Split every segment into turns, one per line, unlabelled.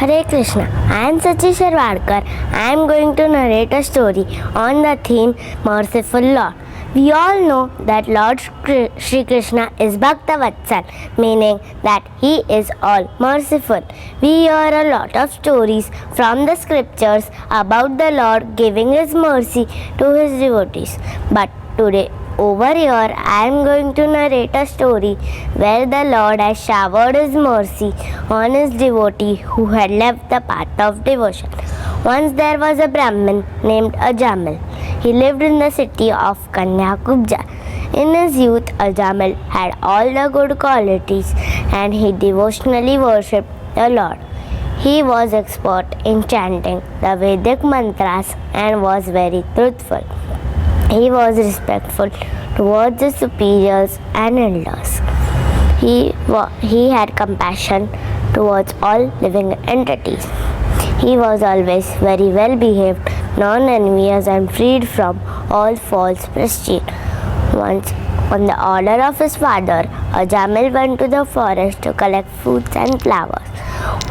Hare Krishna, I am Shachi Shirwadkar. I am going to narrate a story on the theme Merciful Lord. We all know that Lord Sri Krishna is Bhaktavatsal, meaning that he is all merciful. We hear a lot of stories from the scriptures about the Lord giving his mercy to his devotees. But today, over here, I am going to narrate a story where the Lord has showered his mercy on his devotee who had left the path of devotion. Once there was a Brahmin named Ajamila. He lived in the city of Kanyakubja. In his youth, Ajamila had all the good qualities and he devotionally worshipped the Lord. He was expert in chanting the Vedic mantras and was very truthful. He was respectful towards his superiors and elders. He had compassion towards all living entities. He was always very well behaved, nonenvious, and freed from all false prestige. Once, on the order of his father, Ajamila went to the forest to collect fruits and flowers.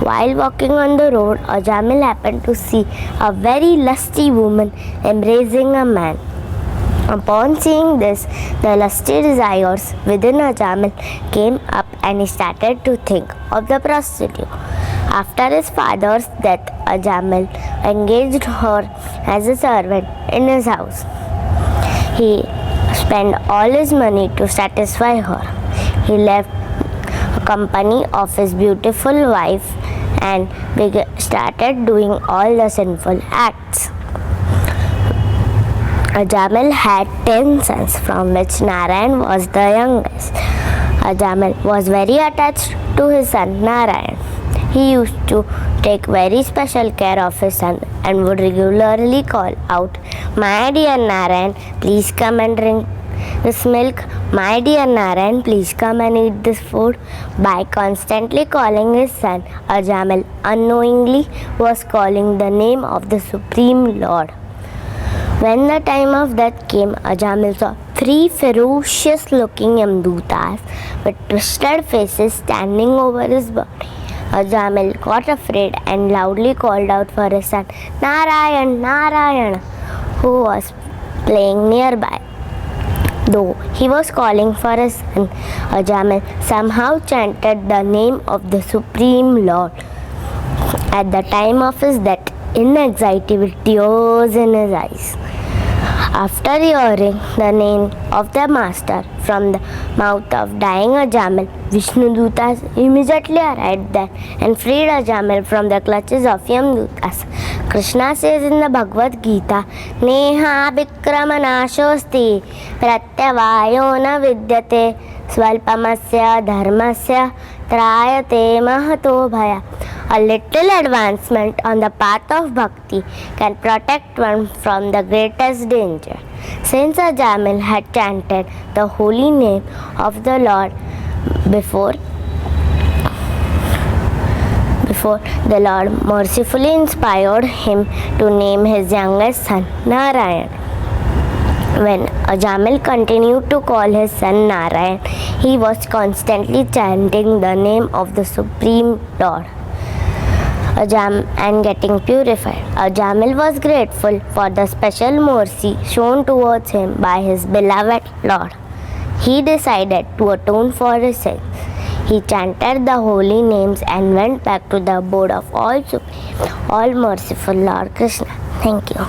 While walking on the road, Ajamila happened to see a very lusty woman embracing a man. Upon seeing this, the lusty desires within Ajamila came up and he started to think of the prostitute. After his father's death, Ajamila engaged her as a servant in his house. He spent all his money to satisfy her. He left the company of his beautiful wife and started doing all the sinful acts. Ajamila had 10 sons, from which Narayan was the youngest. Ajamila was very attached to his son Narayan. He used to take very special care of his son and would regularly call out, "My dear Narayan, please come and drink this milk. My dear Narayan, please come and eat this food." By constantly calling his son, Ajamila unknowingly was calling the name of the Supreme Lord. When the time of death came, Ajamila saw 3 ferocious-looking Yamdutas with twisted faces standing over his body. Ajamila got afraid and loudly called out for his son, "Narayan, Narayan," who was playing nearby. Though he was calling for his son, Ajamila somehow chanted the name of the Supreme Lord. At the time of his death, in anxiety with tears in his eyes. After hearing the name of the master from the mouth of dying Ajamila, Vishnudutas immediately arrived there and freed Ajamila from the clutches of Yamdutas. Krishna says in the Bhagavad Gita, "Neha vikramanasosti pratyavayo na vidyate svalpamasya dharmasya trayate mahato bhaya." A little advancement on the path of bhakti can protect one from the greatest danger. Since Ajamila had chanted the holy name of the Lord before the Lord mercifully inspired him to name his youngest son Narayan. When Ajamila continued to call his son Narayan, he was constantly chanting the name of the Supreme Lord and getting purified. Ajamila was grateful for the special mercy shown towards him by his beloved Lord. He decided to atone for his sins. He chanted the holy names and went back to the abode of all Supreme, all merciful Lord Krishna. Thank you.